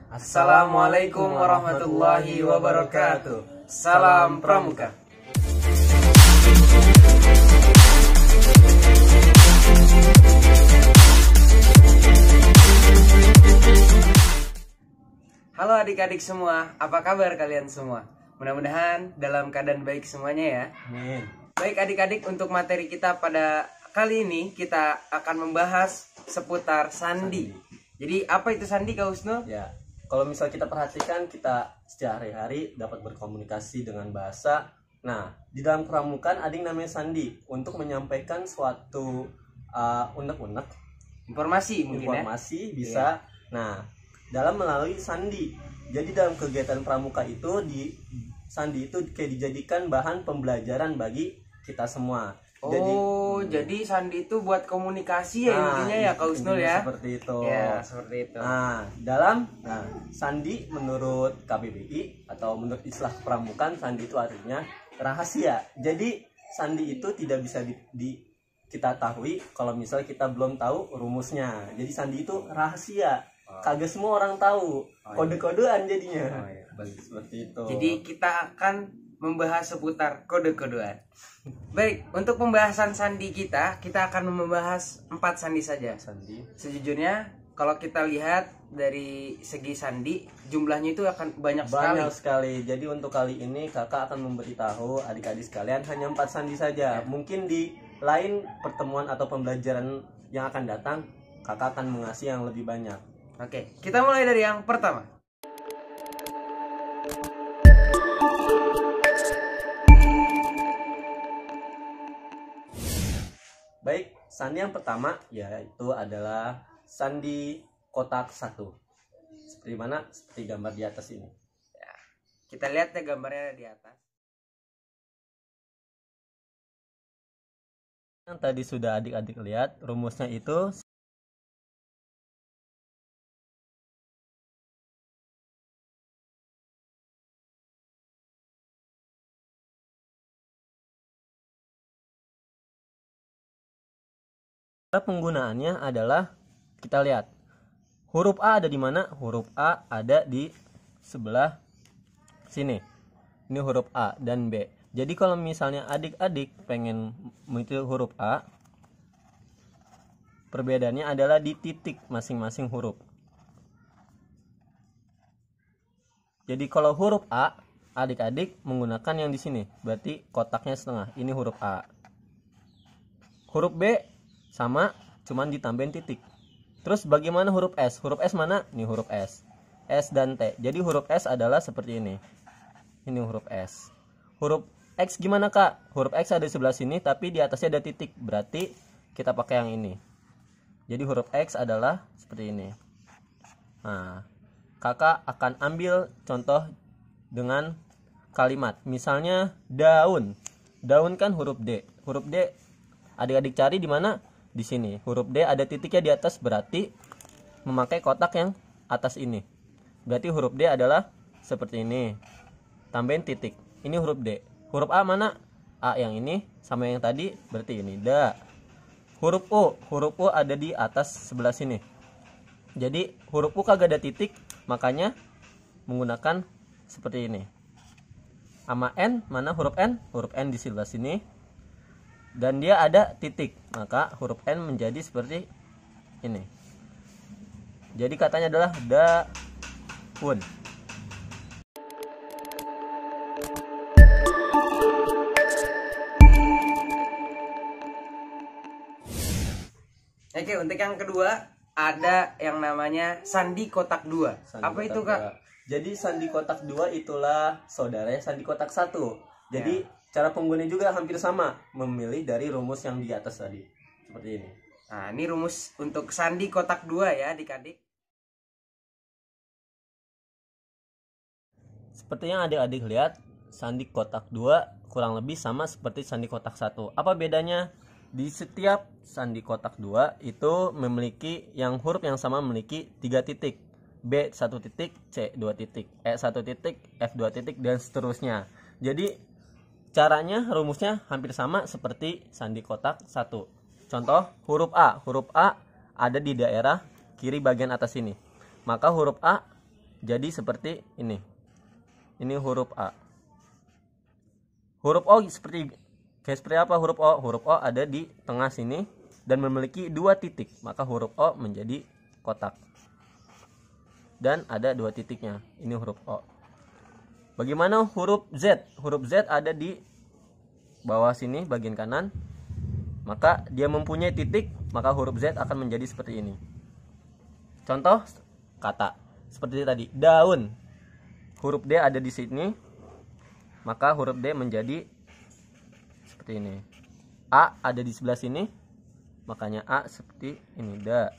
Assalamualaikum warahmatullahi wabarakatuh. Salam Pramuka. Halo adik-adik semua, apa kabar kalian semua? Mudah-mudahan dalam keadaan baik semuanya ya. Amin. Baik adik-adik, untuk materi kita pada kali ini kita akan membahas seputar sandi. Jadi apa itu sandi, Kak Husnul? Ya, kalau misal kita perhatikan, kita sehari-hari dapat berkomunikasi dengan bahasa. Nah, di dalam pramukaan ada yang namanya sandi untuk menyampaikan suatu unek-unek Informasi mungkin informasi bisa. Nah, dalam melalui sandi. Jadi dalam kegiatan pramuka itu sandi itu kayak dijadikan bahan pembelajaran bagi kita semua. Jadi sandi itu buat komunikasi ya, intinya ya, Kak Husnul ya. Seperti itu. Ya, seperti itu. Sandi menurut KBBI atau menurut istilah pramukaan, sandi itu artinya rahasia. Jadi sandi itu tidak bisa kita tahui kalau misal kita belum tahu rumusnya. Jadi sandi itu rahasia. Kagak semua orang tahu. Kode-kodean jadinya. Seperti itu. Jadi kita akan membahas seputar kode-kodean. Baik, untuk pembahasan sandi kita akan membahas 4 sandi saja. Sandi. Sejujurnya kalau kita lihat dari segi sandi, jumlahnya itu akan banyak sekali. Jadi untuk kali ini kakak akan memberitahu adik-adik sekalian hanya 4 sandi saja. Mungkin di lain pertemuan atau pembelajaran yang akan datang, kakak akan mengasih yang lebih banyak. Oke, kita mulai dari yang pertama. Baik, sandi yang pertama yaitu adalah sandi kotak 1. Seperti mana? Seperti gambar di atas ini. Ya, kita lihat ya gambarnya di atas. Yang tadi sudah adik-adik lihat, rumusnya itu penggunaannya adalah, kita lihat huruf A ada di mana? Huruf A ada di sebelah sini. Ini huruf A dan B. Jadi kalau misalnya adik-adik pengen mengikuti huruf A, perbedaannya adalah di titik masing-masing huruf. Jadi kalau huruf A, adik-adik menggunakan yang di sini, berarti kotaknya setengah. Ini huruf A. Huruf B sama, cuman ditambahin titik. Terus bagaimana huruf S? Huruf S mana? Ini huruf S. S dan T. Jadi huruf S adalah seperti ini. Ini huruf S. Huruf X gimana, Kak? Huruf X ada di sebelah sini, tapi di atasnya ada titik. Berarti kita pakai yang ini. Jadi huruf X adalah seperti ini. Nah, kakak akan ambil contoh dengan kalimat. Misalnya daun. Daun kan huruf D. Huruf D adik-adik cari di mana? Di sini. Huruf D ada titiknya di atas, berarti memakai kotak yang atas ini. Berarti huruf D adalah seperti ini. Tambahin titik. Ini huruf D. Huruf A mana? A yang ini sama yang tadi, berarti ini. Da. Huruf U. Huruf U ada di atas sebelah sini. Jadi huruf U kagak ada titik, makanya menggunakan seperti ini. Sama N, mana huruf N? Huruf N di sebelah sini. Dan dia ada titik, maka huruf N menjadi seperti ini. Jadi katanya adalah daun. Oke, untuk yang kedua ada yang namanya sandi kotak 2. Apa itu, Kak? Jadi sandi kotak 2 itulah saudara sandi kotak 1. Jadi cara pengguna juga hampir sama, memilih dari rumus yang di atas tadi. Seperti ini. Nah, ini rumus untuk sandi kotak 2 ya, adik-adik. Seperti yang adik-adik lihat, sandi kotak 2 kurang lebih sama seperti sandi kotak 1. Apa bedanya? Di setiap sandi kotak 2 itu memiliki yang huruf yang sama memiliki 3 titik. B 1 titik, C 2 titik, E 1 titik, F 2 titik, dan seterusnya. Jadi caranya, rumusnya hampir sama seperti sandi kotak 1. Contoh, huruf A. Huruf A ada di daerah kiri bagian atas ini. Maka huruf A jadi seperti ini. Ini huruf A. Huruf O seperti apa huruf O? Huruf O ada di tengah sini dan memiliki 2 titik, maka huruf O menjadi kotak. Dan ada 2 titiknya. Ini huruf O. Bagaimana huruf Z? Huruf Z ada di bawah sini bagian kanan. Maka dia mempunyai titik, maka huruf Z akan menjadi seperti ini. Contoh kata seperti tadi, daun. Huruf D ada di sini, maka huruf D menjadi seperti ini. A ada di sebelah sini, makanya A seperti ini, da.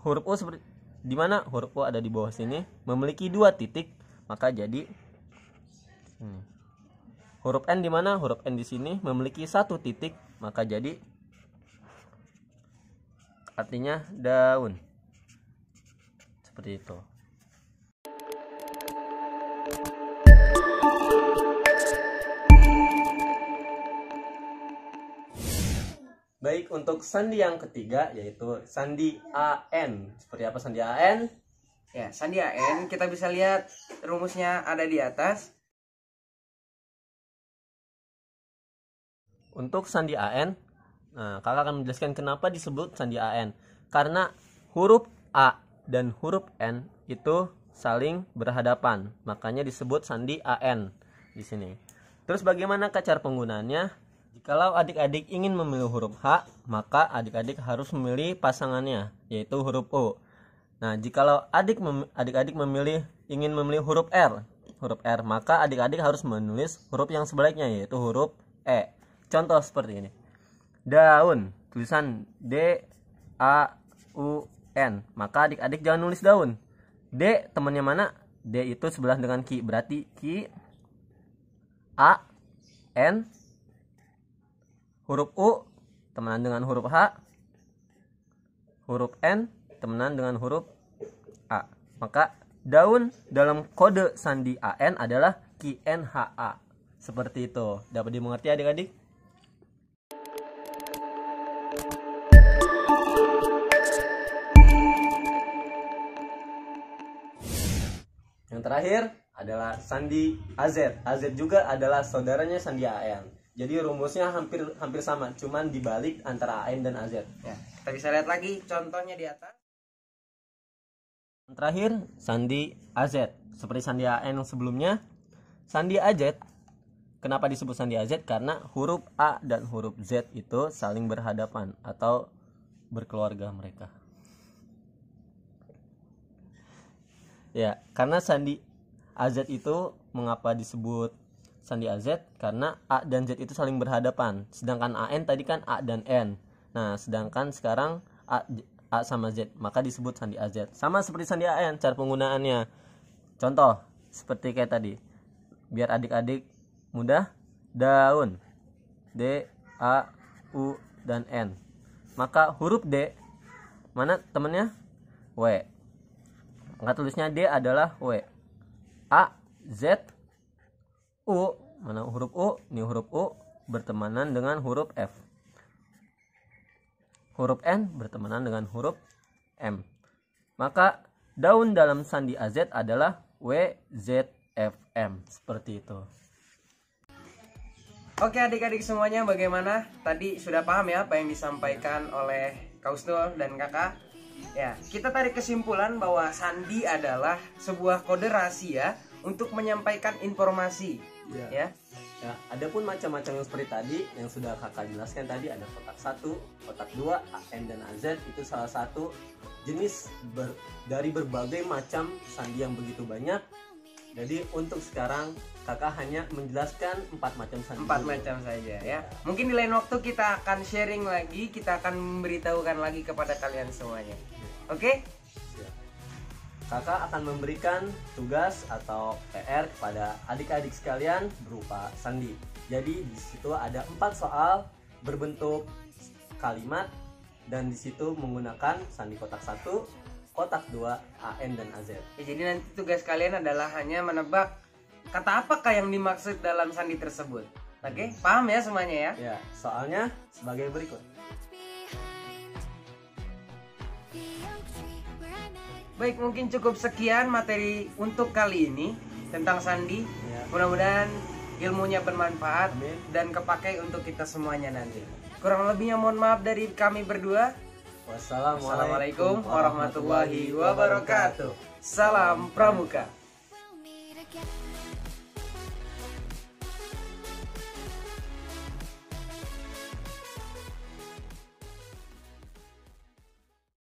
Huruf U seperti di mana? Huruf U ada di bawah sini, memiliki 2 titik, maka jadi ini. Huruf N di mana? Huruf N di sini memiliki 1 titik, maka jadi artinya daun. Seperti itu. Baik, untuk sandi yang ketiga yaitu sandi AN. Seperti apa sandi AN? Ya, sandi AN kita bisa lihat rumusnya ada di atas. Untuk sandi AN, nah, kakak akan menjelaskan kenapa disebut sandi AN. Karena huruf A dan huruf N itu saling berhadapan, makanya disebut sandi AN di sini. Terus bagaimana cara penggunaannya? Jikalau adik-adik ingin memilih huruf H, maka adik-adik harus memilih pasangannya, yaitu huruf O. Nah, jikalau adik-adik ingin memilih huruf R, maka adik-adik harus menulis huruf yang sebaliknya, yaitu huruf E. Contoh seperti ini. Daun, tulisan D A U N. Maka adik-adik jangan nulis daun. D temannya mana? D itu sebelah dengan Ki, berarti Ki. A N. Huruf U temenan dengan huruf H. Huruf N temenan dengan huruf A. Maka daun dalam kode sandi AN adalah QNHA. Seperti itu. Dapat dimengerti adik-adik? Yang terakhir adalah sandi AZ. AZ juga adalah saudaranya sandi AN. Jadi rumusnya hampir sama, cuman dibalik antara AN dan AZ. Ya, kita bisa lihat lagi contohnya di atas. Yang terakhir sandi AZ. Seperti sandi AN yang sebelumnya, sandi AZ. Kenapa disebut sandi AZ? Karena huruf A dan huruf Z itu saling berhadapan atau berkeluarga mereka. Ya, karena sandi AZ itu mengapa disebut sandi AZ? Karena A dan Z itu saling berhadapan. Sedangkan AN tadi kan A dan N. Nah, sedangkan sekarang A sama Z, maka disebut sandi AZ. Sama seperti sandi AN cara penggunaannya. Contoh seperti kayak tadi. Biar adik-adik mudah, daun. D A U dan N. Maka huruf D mana temennya? W. Maka tulisnya D adalah W. A Z U, mana huruf U? Ini huruf U bertemanan dengan huruf F. Huruf N bertemanan dengan huruf M. Maka daun dalam sandi AZ adalah WZFM. Seperti itu. Oke adik-adik semuanya, bagaimana? Tadi sudah paham ya apa yang disampaikan oleh Kak Usnul dan kakak? Ya, kita tarik kesimpulan bahwa sandi adalah sebuah kode rahasia untuk menyampaikan informasi. Ya. Ya, ada pun macam-macam yang seperti tadi yang sudah kakak jelaskan tadi, ada kotak 1, kotak 2, AN dan AZ itu salah satu jenis dari berbagai macam sandi yang begitu banyak. Jadi untuk sekarang kakak hanya menjelaskan 4 macam sandi. 4 macam saja ya. Mungkin di lain waktu kita akan sharing lagi, kita akan memberitahukan lagi kepada kalian semuanya. Oke? Kakak akan memberikan tugas atau PR kepada adik-adik sekalian berupa sandi. Jadi di situ ada 4 soal berbentuk kalimat dan di situ menggunakan sandi kotak 1, kotak 2, AN dan AZ. Ya, jadi nanti tugas kalian adalah hanya menebak kata apakah yang dimaksud dalam sandi tersebut. Oke, paham ya semuanya ya? Ya, soalnya sebagai berikut. Baik, mungkin cukup sekian materi untuk kali ini tentang sandi. Ya. Mudah-mudahan ilmunya bermanfaat Amin. dan kepakai untuk kita semuanya nanti. Kurang lebihnya mohon maaf dari kami berdua. Wassalamualaikum warahmatullahi wabarakatuh. Salam Pramuka. Tell me to get